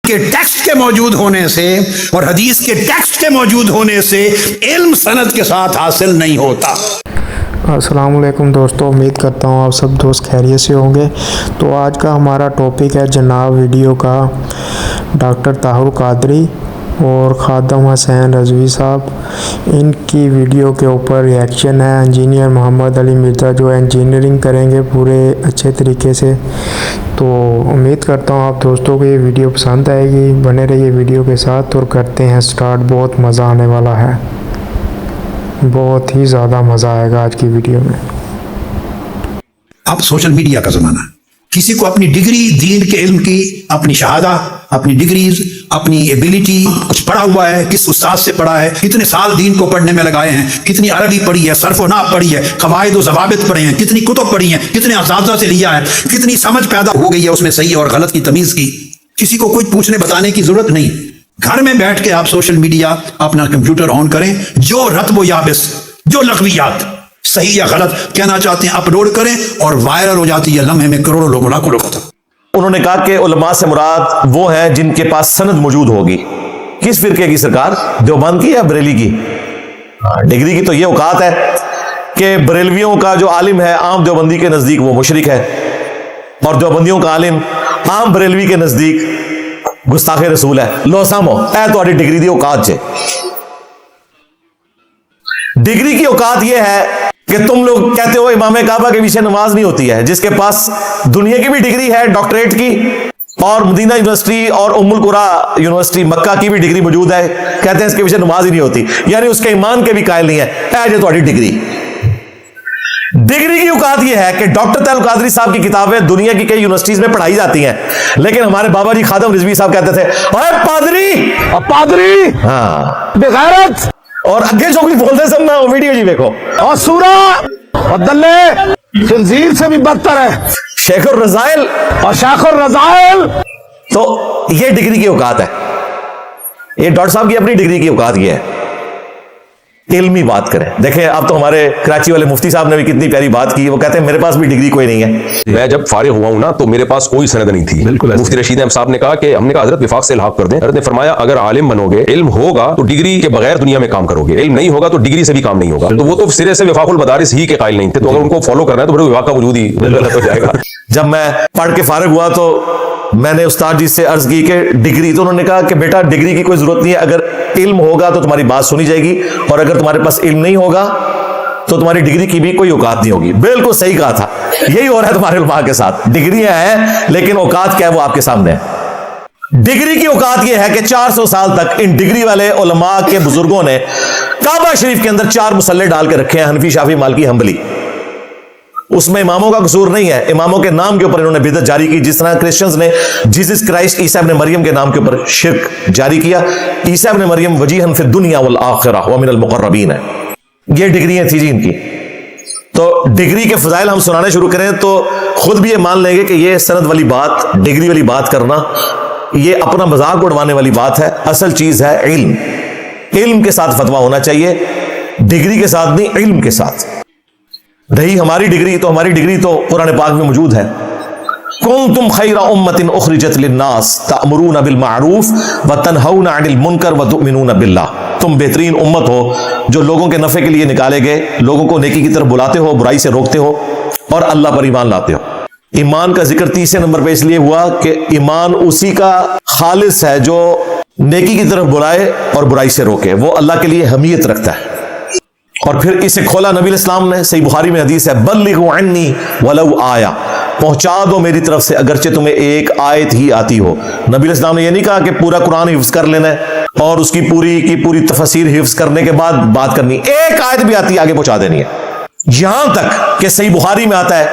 کے ٹیکسٹ کے موجود ہونے سے اور حدیث کے ٹیکسٹ کے موجود ہونے سے علم سند کے ساتھ حاصل نہیں ہوتا۔ السلام علیکم دوستو، امید کرتا ہوں آپ سب دوست خیریت سے ہوں گے۔ تو آج کا ہمارا ٹاپک ہے جناب ویڈیو کا ڈاکٹر طاہر قادری اور خادم حسین رضوی صاحب، ان کی ویڈیو کے اوپر ریئیکشن ہے۔ انجینئر محمد علی مرزا جو انجینئرنگ کریں گے پورے اچھے طریقے سے، تو امید کرتا ہوں آپ دوستوں کو یہ ویڈیو پسند آئے گی۔ بنے رہیے ویڈیو کے ساتھ اور کرتے ہیں سٹارٹ۔ بہت مزہ آنے والا ہے، بہت ہی زیادہ مزہ آئے گا آج کی ویڈیو میں۔ اب سوشل میڈیا کا زمانہ ہے، کسی کو اپنی ڈگری دین کے علم کی، اپنی شہادہ، اپنی ڈگریز، اپنی ایبیلٹی، کچھ پڑھا ہوا ہے، کس استاد سے پڑھا ہے، کتنے سال دین کو پڑھنے میں لگائے ہیں، کتنی عربی پڑھی ہے، صرف و نحو پڑھی ہے، قواعد و ضوابط پڑھے ہیں، کتنی کتب پڑھی ہیں، کتنے اساتذہ سے لیا ہے، کتنی سمجھ پیدا ہو گئی ہے اس میں صحیح اور غلط کی تمیز کی۔ کسی کو کوئی پوچھنے بتانے کی ضرورت نہیں، گھر میں بیٹھ کے آپ سوشل میڈیا اپنا کمپیوٹر آن کریں، جو رتب و یابس، جو لغویات صحیح یا غلط کہنا چاہتے ہیں اپلوڈ کریں اور وائرل ہو جاتی ہے لمحے میں کروڑوں لوگ، لاکھوں لوگ ہوتا۔ انہوں نے کہا کہ علماء سے مراد وہ ہیں جن کے پاس سند موجود ہوگی۔ کس فرقے کی سرکار؟ دیوبند کی یا بریلی کی؟ ڈگری کی تو یہ اوقات ہے کہ بریلویوں کا جو عالم ہے عام دیوبندی کے نزدیک وہ مشرک ہے، اور دیوبندیوں کا عالم عام بریلوی کے نزدیک گستاخ رسول ہے۔ لو سامو اے تہاڈی ڈگری دی اوقات جے۔ ڈگری کی اوقات یہ ہے کہ تم لوگ کہتے ہو امام کعبہ کے پیچھے نماز نہیں ہوتی ہے، جس کے پاس دنیا کی بھی ڈگری ہے ڈاکٹریٹ کی، اور مدینہ یونیورسٹی اور ام القرى یونیورسٹی مکہ کی بھی ڈگری موجود ہے، کہتے ہیں اس کے پیچھے نماز ہی نہیں ہوتی، یعنی اس کے ایمان کے بھی قائل نہیں ہے۔ اے جو تہاڈی ڈگری کی اوقات یہ ہے کہ ڈاکٹر طاہر قادری صاحب کی کتابیں دنیا کی کئی یونیورسٹیز میں پڑھائی جاتی ہیں، لیکن ہمارے بابا جی خادم رضوی صاحب کہتے تھے اے پادری ہاں بغیرت، اور اگے جو کچھ بولتے سب نا وہ ویڈیو جی دیکھو، اور سورہ اور دلے خنزیر سے بھی بدتر ہے، شیخ الرزائل اور شیخ الرزائل۔ تو یہ ڈگری کی اوقات ہے، یہ ڈاکٹر صاحب کی اپنی ڈگری کی اوقات یہ ہے۔ علمی بات کریں، دیکھیں اب تو ہمارے کراچی والے مفتی صاحب نے بھی کتنی پیاری بات کی، وہ کہتے ہیں میرے پاس بھی ڈگری کوئی نہیں ہے۔ میں جب فارغ ہوا ہوں نا تو میرے پاس کوئی سند نہیں تھی۔ مفتی رشید احمد صاحب نے کہا کہ ہم نے کہا حضرت وفاق سے الحاق کر دیں۔ حضرت نے فرمایا اگر عالم بنو گے، علم ہوگا تو ڈگری کے بغیر دنیا میں کام کرو گے، علم نہیں ہوگا تو ڈگری سے بھی کام نہیں ہوگا۔ تو وہ تو سرے سے وفاق المدارس ہی کے قائل نہیں تھے، تو اگر ان کو فالو کرنا ہے تو پھر وفاق کا وجود ہی غلط ہو جائے گا۔ جب میں پڑھ کے فارغ ہوا تو میں نے استاد جی سے عرض کی کہ ڈگری، تو انہوں نے کہا کہ بیٹا ڈگری کی کوئی ضرورت نہیں ہے، اگر علم ہوگا تو تمہاری بات سنی جائے گی، اور اگر تمہارے پاس علم نہیں ہوگا تو تمہاری ڈگری کی بھی کوئی اوقات نہیں ہوگی۔ بالکل صحیح کہا تھا، یہی ہو رہا ہے تمہارے علماء کے ساتھ، ڈگریاں ہیں لیکن اوقات کیا ہے وہ آپ کے سامنے ہے۔ ڈگری کی اوقات یہ ہے کہ 400 سال تک ان ڈگری والے علماء کے بزرگوں نے کعبہ شریف کے اندر 4 مصلے ڈال کے رکھے ہیں، حنفی، شافعی، مالکی، حنبلی۔ اس میں اماموں کا قصور نہیں ہے، اماموں کے نام کے اوپر انہوں نے بدعت جاری کی، جس طرح کرسچنز نے جیسس کرائسٹ عیسیٰ ابن مریم کے نام کے اوپر شرک جاری کیا۔ عیسیٰ ابن مریم وجیہا فی الدنیا والآخرہ ومن المقربین ہے، یہ ڈگریاں تھی جی ان کی۔ تو ڈگری کے فضائل ہم سنانے شروع کریں تو خود بھی یہ مان لیں گے کہ یہ سند والی بات، ڈگری والی بات کرنا یہ اپنا مذاق اڑوانے والی بات ہے۔ اصل چیز ہے علم، علم کے ساتھ فتویٰ ہونا چاہیے، ڈگری کے ساتھ نہیں، علم کے ساتھ۔ رہی ہماری ڈگری تو ہماری ڈگری تو قرآن پاک میں موجود ہے، کنتم خیر امۃ اخرجت للناس تأمرون بالمعروف وتنہون عن المنکر وتؤمنون باللہ۔ تم بہترین امت ہو جو لوگوں کے نفع کے لیے نکالے گئے، لوگوں کو نیکی کی طرف بلاتے ہو، برائی سے روکتے ہو، اور اللہ پر ایمان لاتے ہو۔ ایمان کا ذکر 30 نمبر پہ اس لیے ہوا کہ ایمان اسی کا خالص ہے جو نیکی کی طرف بلائے اور برائی سے روکے، وہ اللہ کے لیے حمیت رکھتا ہے۔ اور پھر اسے کھولا نبی الاسلام نے، صحیح بخاری میں حدیث ہے، بلغوا عنی ولو آیا، پہنچا دو میری طرف سے اگرچہ تمہیں ایک آیت ہی آتی ہو۔ نبی الاسلام نے یہ نہیں کہا کہ پورا قرآن حفظ کر لینا ہے اور اس کی پوری تفسیر حفظ کرنے کے بعد بات کرنی، ایک آیت بھی آتی ہے آگے پہنچا دینی ہے۔ یہاں تک کہ صحیح بخاری میں آتا ہے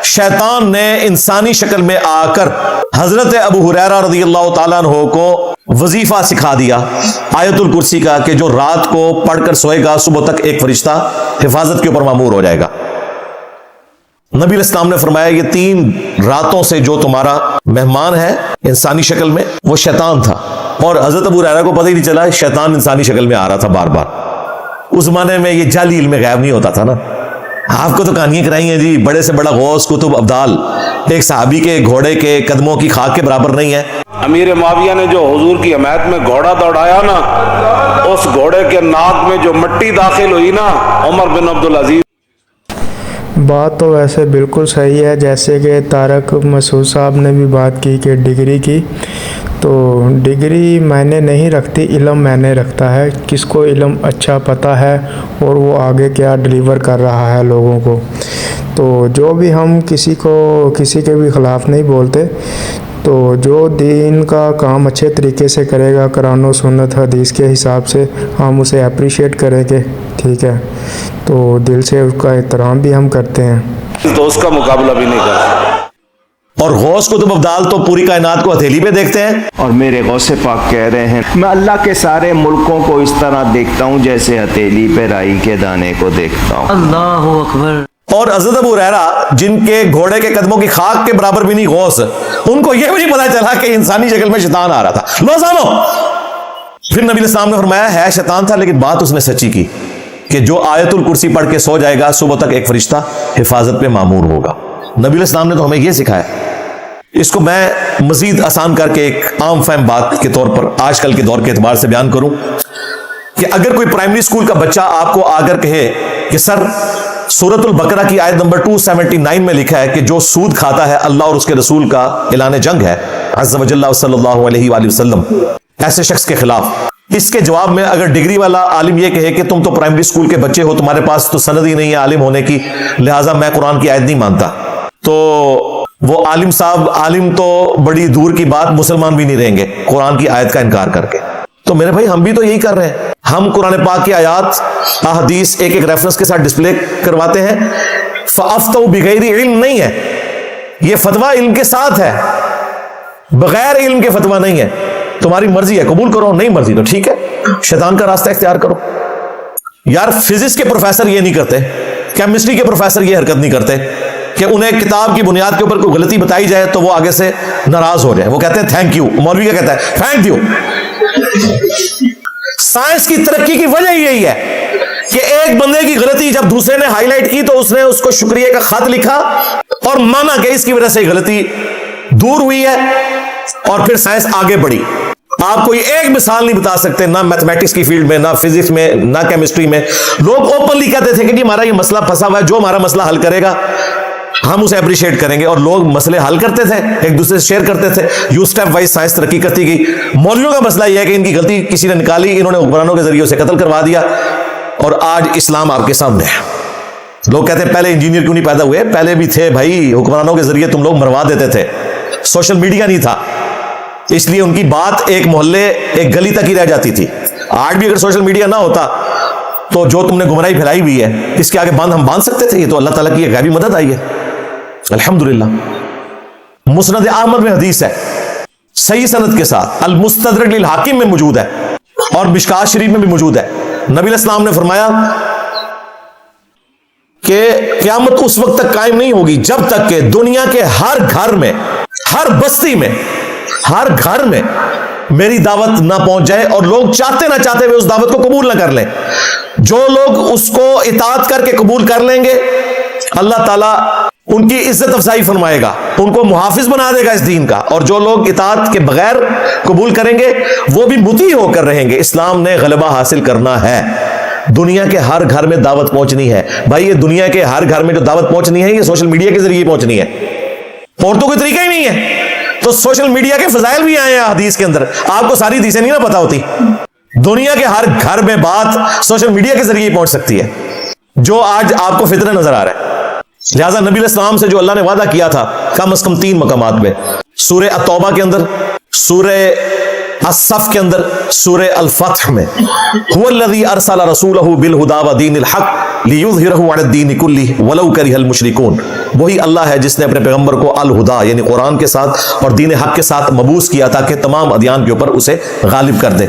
شیطان نے انسانی شکل میں آ کر حضرت ابو ہریرہ رضی اللہ تعالیٰ عنہ کو وظیفہ سکھا دیا آیت الکرسی کا، کہ جو رات کو پڑھ کر سوئے گا صبح تک ایک فرشتہ حفاظت کے اوپر مامور ہو جائے گا۔ نبی الاسلام نے فرمایا یہ 3 راتوں سے جو تمہارا مہمان ہے انسانی شکل میں وہ شیطان تھا، اور حضرت ابو ہریرہ کو پتہ ہی نہیں چلا شیطان انسانی شکل میں آ رہا تھا بار بار۔ اس زمانے میں یہ جعلی علم غیب نہیں ہوتا تھا نا، آپ کو تو کہانیاں کرائی ہیں جی، بڑے سے بڑا غوث قطب ابدال ایک صحابی کے گھوڑے کے قدموں کی خاک کے برابر نہیں ہے۔ امیر معاویہ نے جو حضور کی حمایت میں گھوڑا دوڑایا نا، اس گھوڑے کے ناک میں جو مٹی داخل ہوئی نا، عمر بن عبدالعزیز۔ بات تو ویسے بالکل صحیح ہے، جیسے کہ طارق مسعود صاحب نے بھی بات کی کہ ڈگری کی، تو ڈگری معنی نہیں رکھتی، علم معنی رکھتا ہے۔ کس کو علم اچھا پتہ ہے اور وہ آگے کیا ڈلیور کر رہا ہے لوگوں کو۔ تو جو بھی ہم کسی کے بھی خلاف نہیں بولتے، تو جو دین کا کام اچھے طریقے سے کرے گا قرآن و سنت حدیث کے حساب سے، ہم اسے اپریشیٹ کریں گے، ٹھیک ہے، تو دل سے اس کا احترام بھی ہم کرتے ہیں۔ تو اس کا مقابلہ بھی نہیں کر سکتے۔ اور غوث قطب ابدال تو پوری کائنات کو ہتھیلی پہ دیکھتے ہیں۔ اور میرے غوث پاک کہہ رہے ہیں، میں اللہ کے سارے ملکوں کو اس طرح دیکھتا ہوں جیسے ہتھیلی پہ رائی کے دانے کو دیکھتا ہوں۔ اللہ اکبر۔ اور حضرت ابو ہریرہ جن کے گھوڑے کے قدموں کی خاک کے برابر بھی نہیں غوث، ان کو یہ بھی نہیں پتا چلا کہ انسانی شکل میں شیطان آ رہا تھا۔ لو سامو، پھر نبی علیہ السلام نے فرمایا ہے شیطان تھا، لیکن بات اس نے سچی کی کہ جو آیت الکرسی پڑھ کے سو جائے گا صبح تک ایک فرشتہ حفاظت پہ مامور ہوگا۔ نبی علیہ السلام نے تو ہمیں یہ سکھایا۔ اس کو میں مزید آسان کر کے ایک عام فہم بات کے طور پر آج کل کے دور کے اعتبار سے بیان کروں کہ اگر کوئی پرائمری اسکول کا بچہ آپ کو آ کر کہے کہ سر سورۃ البقرہ کی آیت نمبر 279 میں لکھا ہے کہ جو سود کھاتا ہے اللہ اور اس کے رسول کا اعلان جنگ ہے عز و جل صلی اللہ علیہ وآلہ وسلم ایسے شخص کے خلاف، اس کے جواب میں اگر ڈگری والا عالم یہ کہے کہ تم تو پرائمری اسکول کے بچے ہو، تمہارے پاس تو سند ہی نہیں ہے عالم ہونے کی، لہٰذا میں قرآن کی آیت نہیں مانتا، تو وہ عالم صاحب عالم تو بڑی دور کی بات مسلمان بھی نہیں رہیں گے قرآن کی آیت کا انکار کر کے۔ تو میرے بھائی ہم بھی تو یہی کر رہے ہیں، ہم قرآن پاک کی آیات احادیث ایک ایک ریفرنس کے ساتھ ڈسپلے کرواتے ہیں۔ فَأَفْتَوْا بِغَيْرِ علم نہیں ہے، یہ فتویٰ علم کے ساتھ ہے، بغیر علم کے فتویٰ نہیں ہے۔ تمہاری مرضی ہے، قبول کرو، نہیں مرضی تو ٹھیک ہے، شیطان کا راستہ اختیار کرو۔ یار فزکس کے پروفیسر یہ نہیں کرتے، کیمسٹری کے پروفیسر یہ حرکت نہیں کرتے کہ انہیں کتاب کی بنیاد کے اوپر کوئی غلطی بتائی جائے تو وہ آگے سے ناراض ہو جائے، وہ کہتے ہیں تھینک یو، مولوی کیا کہتا ہے تھینک یو۔ سائنس کی ترقی کی وجہ یہی ہے کہ ایک بندے کی غلطی جب دوسرے نے ہائی لائٹ کی تو اس نے اس کو شکریہ کا خط لکھا اور مانا کہ اس کی وجہ سے غلطی دور ہوئی ہے، اور پھر سائنس آگے بڑھی۔ آپ کوئی ایک مثال نہیں بتا سکتے، نہ میتھمیٹکس کی فیلڈ میں، نہ فزکس میں، نہ کیمسٹری میں۔ لوگ اوپنلی کہتے تھے کہ جی ہمارا یہ مسئلہ پھنسا ہوا ہے، جو ہمارا مسئلہ حل کرے گا ہم اسے اپریشیٹ کریں گے، اور لوگ مسئلے حل کرتے تھے، ایک دوسرے سے شیئر کرتے تھے، یو اسٹیپ وائز سائنس ترقی کرتی گئی۔ مولویوں کا مسئلہ یہ ہے کہ ان کی غلطی کسی نے نکالی، انہوں نے حکمرانوں کے ذریعے اسے قتل کروا دیا، اور آج اسلام آپ کے سامنے ہے۔ لوگ کہتے ہیں پہلے انجینئر کیوں نہیں پیدا ہوئے؟ پہلے بھی تھے بھائی، حکمرانوں کے ذریعے تم لوگ مروا دیتے تھے، سوشل میڈیا نہیں تھا، اس لیے ان کی بات ایک محلے ایک گلی تک ہی رہ جاتی تھی۔ آج بھی اگر سوشل میڈیا نہ ہوتا تو جو تم نے گمراہی پھیلائی ہوئی ہے اس کے آگے باندھ ہم باندھ سکتے تھے؟ یہ تو اللہ تعالیٰ کی غیبی مدد آئی ہے الحمدللہ۔ مسند احمد میں حدیث ہے صحیح سند کے ساتھ، المستدرک للحاکم میں موجود ہے، اور مشکات شریف میں بھی موجود ہے۔ نبی علیہ السلام نے فرمایا کہ قیامت اس وقت تک قائم نہیں ہوگی جب تک کہ دنیا کے ہر گھر میں، ہر بستی میں، ہر گھر میں میری دعوت نہ پہنچ جائے اور لوگ چاہتے نہ چاہتے ہوئے اس دعوت کو قبول نہ کر لیں۔ جو لوگ اس کو اطاعت کر کے قبول کر لیں گے اللہ تعالیٰ ان کی عزت افزائی فرمائے گا، ان کو محافظ بنا دے گا اس دین کا، اور جو لوگ اطاعت کے بغیر قبول کریں گے وہ بھی مطیع ہو کر رہیں گے۔ اسلام نے غلبہ حاصل کرنا ہے، دنیا کے ہر گھر میں دعوت پہنچنی ہے۔ بھائی یہ دنیا کے ہر گھر میں جو دعوت پہنچنی ہے یہ سوشل میڈیا کے ذریعے پہنچنی ہے، اور تو کوئی طریقہ ہی نہیں ہے۔ تو سوشل میڈیا کے فضائل بھی آئے ہیں حدیث کے اندر، آپ کو ساری حدیثیں نہیں نہ پتا ہوتی۔ دنیا کے ہر گھر میں بات سوشل میڈیا کے ذریعے پہنچ سکتی ہے، جو آج آپ کو فتنہ نظر آ رہا ہے۔ لہٰذا نبی علیہ السلام سے جو اللہ نے وعدہ کیا تھا کم از کم 3 مقامات میں، سورہ التوبہ کے اندر، سورہ الصف کے اندر، سورہ الفتح میں، هو الذی ارسل رسولہ بالہدی ودین الحق لیظہرہ علی الدین کلہ ولو کرہ المشرکون۔ وہی اللہ ہے جس نے اپنے پیغمبر کو الہدا یعنی قرآن کے ساتھ اور دین حق کے ساتھ مبعوث کیا تاکہ تمام ادیان کے اوپر اسے غالب کر دے۔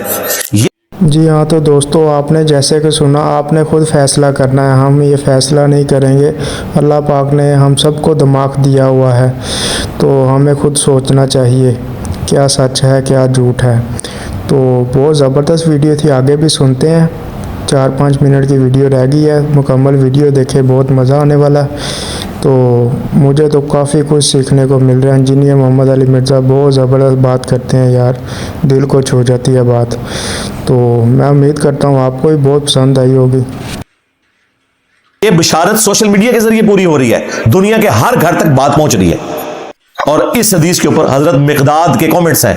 جی ہاں، تو دوستو آپ نے جیسے کہ سنا، آپ نے خود فیصلہ کرنا ہے، ہم یہ فیصلہ نہیں کریں گے۔ اللہ پاک نے ہم سب کو دماغ دیا ہوا ہے، تو ہمیں خود سوچنا چاہیے کیا سچ ہے کیا جھوٹ ہے۔ تو بہت زبردست ویڈیو تھی، آگے بھی سنتے ہیں، 4-5 منٹ کی ویڈیو رہ گئی ہے، مکمل ویڈیو دیکھے، بہت مزہ آنے والا ہے۔ تو مجھے تو کافی کچھ سیکھنے کو مل رہا ہے۔ انجینئر محمد علی مرزا بہت زبردست بات کرتے ہیں یار، دل کو چھو جاتی ہے بات۔ تو میں امید کرتا ہوں آپ کو بھی بہت پسند آئی ہوگی۔ یہ بشارت سوشل میڈیا کے ذریعے پوری ہو رہی ہے، دنیا کے ہر گھر تک بات پہنچ رہی ہے۔ اور اس حدیث کے اوپر حضرت مقداد کے کامنٹس ہیں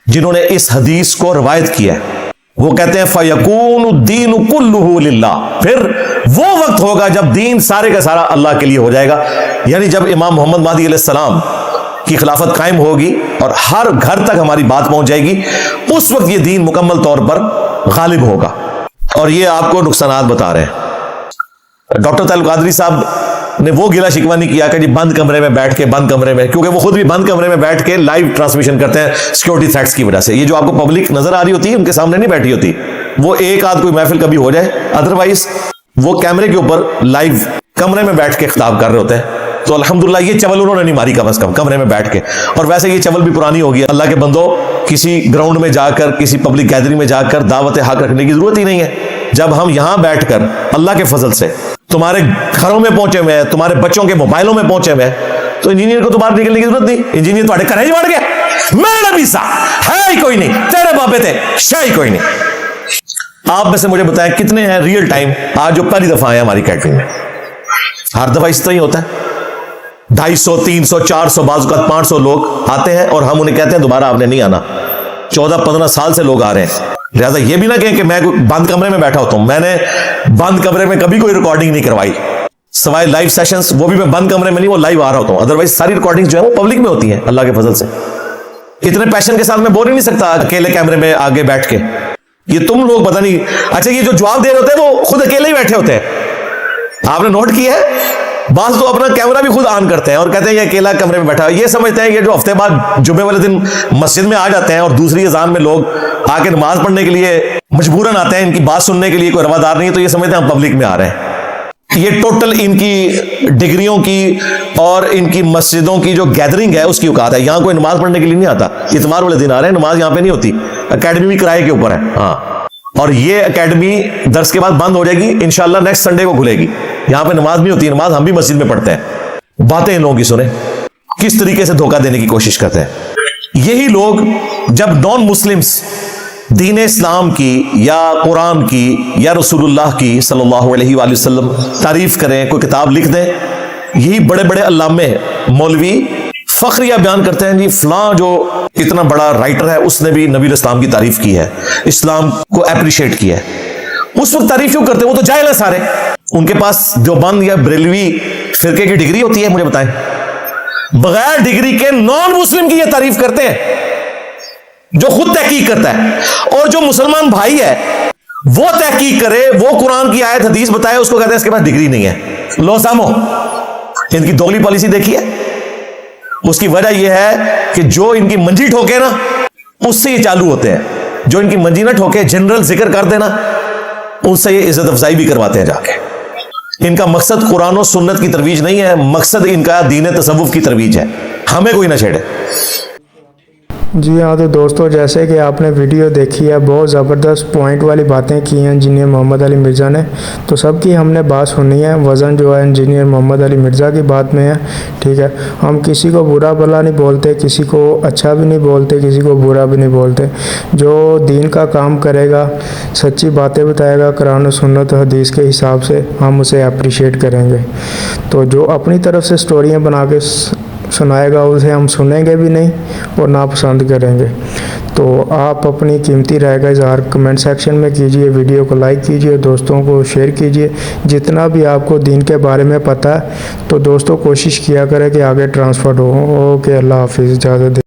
جنہوں نے اس حدیث کو روایت کیا ہے۔ وہ کہتے ہیں فَيَكُونُ الدِّينُ كُلُّهُ لِلَّهِ، پھر وہ وقت ہوگا جب دین سارے کا سارا اللہ کے لیے ہو جائے گا، یعنی جب امام محمد مہدی علیہ السلام کی خلافت قائم ہوگی اور ہر گھر تک ہماری بات پہنچ جائے گی، اس وقت یہ دین مکمل طور پر غالب ہوگا۔ اور یہ آپ کو نقصانات بتا رہے ہیں۔ ڈاکٹر طاہر القادری صاحب نے وہ گلا شکوہ نہیں کیا کہ جی بند کمرے میں بیٹھ کے، بند کمرے میں، کیونکہ وہ خود بھی بند کمرے میں بیٹھ کے لائیو ٹرانسمیشن کرتے ہیں سیکورٹی تھریٹس کی وجہ سے۔ یہ جو آپ کو پبلک نظر آ رہی ہوتی ہے ان کے سامنے نہیں بیٹھی ہوتی، وہ ایک آدھ کوئی محفل کبھی ہو جائے، ادروائز وہ کیمرے کے اوپر لائیو کمرے میں بیٹھ کے خطاب کر رہے ہوتے ہیں۔ تو الحمدللہ یہ چول انہوں نے نہیں ماری کم از کم کمرے میں بیٹھ کے۔ اور ویسے یہ چول بھی پرانی ہو گئی ہے۔ اللہ کے بندوں، کسی گراؤنڈ میں جا کر، کسی پبلک گیدرنگ میں جا کر دعوت حق رکھنے کی ضرورت ہی نہیں ہے۔ جب ہم یہاں بیٹھ کر اللہ کے فضل سے تمہارے گھروں میں پہنچے ہوئے ہیں، تمہارے بچوں کے موبائلوں میں پہنچے ہوئے ہیں، تو انجینئر کو تو باہر نکلنے کی ضرورت نہیں۔ انجینئر تمہارے گھر ہی بڑھ گیا، میں نبی سا ہے ہی کوئی نہیں، تیرے باپے تھے شے ہی کوئی نہیں۔ آپ میں سے مجھے بتائیں کتنے ہیں ریئل ٹائم آج جو پہلی دفعہ آئے ہیں ہماری کیٹرنگ میں؟ ہر دفعہ اس طرح ہی ہوتا ہے، 250 300 400 بعض اوقات 500 لوگ آتے ہیں اور ہم انہیں کہتے ہیں دوبارہ آپ نے نہیں آنا۔ 14-15 سال سے لوگ آ رہے ہیں۔ لہٰذا یہ بھی نہ کہیں کہ میں بند کمرے میں بیٹھا ہوتا ہوں، میں نے بند کمرے میں کبھی کوئی ریکارڈنگ نہیں کروائی، سوائے لائیو سیشنز، وہ بھی میں بند کمرے میں نہیں، وہ لائیو آ رہا ہوتا ہوں۔ ادروائز ساری ریکارڈنگ جو ہے وہ پبلک میں ہوتی ہیں اللہ کے فضل سے۔ اتنے پیشن کے ساتھ میں بول ہی نہیں سکتا اکیلے کیمرے میں آگے بیٹھ کے۔ یہ تم لوگ پتہ نہیں، اچھا یہ جو جواب دے رہے ہوتے ہیں وہ خود اکیلے ہی بیٹھے ہوتے ہیں، آپ نے نوٹ کیا ہے؟ بعض تو اپنا کیمرہ بھی خود آن کرتے ہیں اور کہتے ہیں یہ اکیلا کمرے میں بیٹھا ہے، یہ سمجھتے ہیں کہ جو ہفتے بعد جمعے والے دن مسجد میں آ جاتے ہیں اور دوسری اذان میں لوگ آ کے نماز پڑھنے کے لیے مجبوراً آتے ہیں، ان کی بات سننے کے لیے کوئی روادار نہیں ہے، تو یہ سمجھتے ہیں ہم پبلک میں آ رہے ہیں۔ یہ ٹوٹل ان کی ڈگریوں کی اور ان کی مسجدوں کی جو گیدرنگ ہے اس کی اوقات ہے۔ یہاں کوئی نماز پڑھنے کے لیے نہیں آتا، اتوار والے دن آ رہے ہیں، نماز یہاں پہ نہیں ہوتی، اکیڈمی بھی کرائے کے اوپر ہے۔ ہاں، اور یہ اکیڈمی درس کے بعد بند ہو جائے گی انشاءاللہ، نیکسٹ سنڈے کو کھلے گی۔ یہاں پہ نماز نہیں ہوتی، نماز ہم بھی مسجد میں پڑھتے ہیں۔ باتیں ان لوگوں کی سنیں کس طریقے سے دھوکہ دینے کی کوشش کرتے ہیں۔ یہی لوگ جب نان مسلمز دین اسلام کی یا قرآن کی یا رسول اللہ کی صلی اللہ علیہ وآلہ وسلم تعریف کریں، کوئی کتاب لکھ دیں، یہی بڑے بڑے علامے مولوی فخریہ بیان کرتے ہیں جی فلاں جو اتنا بڑا رائٹر ہے اس نے بھی نبی الاسلام کی تعریف کی ہے، اسلام کو اپریشیٹ کیا ہے۔ اس وقت تعریف کیوں کرتے ہیں؟ وہ تو جاہل ہیں سارے، ان کے پاس دیوبند یا بریلوی فرقے کی ڈگری ہوتی ہے؟ مجھے بتائیں، بغیر ڈگری کے نان مسلم کی یہ تعریف کرتے ہیں جو خود تحقیق کرتا ہے، اور جو مسلمان بھائی ہے وہ تحقیق کرے، وہ قرآن کی آیت حدیث بتائے، اس کو کہتے ہیں اس کے پاس ڈگری نہیں ہے۔ لو سامو، ان کی دوگلی پالیسی دیکھیے۔ اس کی وجہ یہ ہے کہ جو ان کی منجی ٹھوکے نا اس سے یہ چالو ہوتے ہیں، جو ان کی منجی نہ ٹھوکے جنرل ذکر کر دینا ان سے یہ عزت افزائی بھی کرواتے ہیں جا کے۔ ان کا مقصد قرآن و سنت کی ترویج نہیں ہے، مقصد ان کا دین تصوف کی ترویج ہے، ہمیں کوئی نہ چھیڑے۔ جی ہاں، تو دوستو جیسے کہ آپ نے ویڈیو دیکھی ہے، بہت زبردست پوائنٹ والی باتیں کی ہیں انجینئر محمد علی مرزا نے، تو سب کی ہم نے بات سنی ہے۔ وزن جو ہے انجینئر محمد علی مرزا کی بات میں ہے، ٹھیک ہے۔ ہم کسی کو برا بھلا نہیں بولتے، کسی کو اچھا بھی نہیں بولتے، کسی کو برا بھی نہیں بولتے۔ جو دین کا کام کرے گا، سچی باتیں بتائے گا قرآن و سنت و حدیث کے حساب سے، ہم اسے اپریشیٹ کریں گے۔ تو جو اپنی طرف سے سٹوریاں بنا کے سنائے گا اسے ہم سنیں گے بھی نہیں اور ناپسند کریں گے۔ تو آپ اپنی قیمتی رائے کا اظہار کمنٹ سیکشن میں کیجئے، ویڈیو کو لائک کیجئے، دوستوں کو شیئر کیجئے۔ جتنا بھی آپ کو دین کے بارے میں پتہ ہے تو دوستوں کوشش کیا کریں کہ آگے ٹرانسفر ہو۔ اوکے، اللہ حافظ، اجازت دیں۔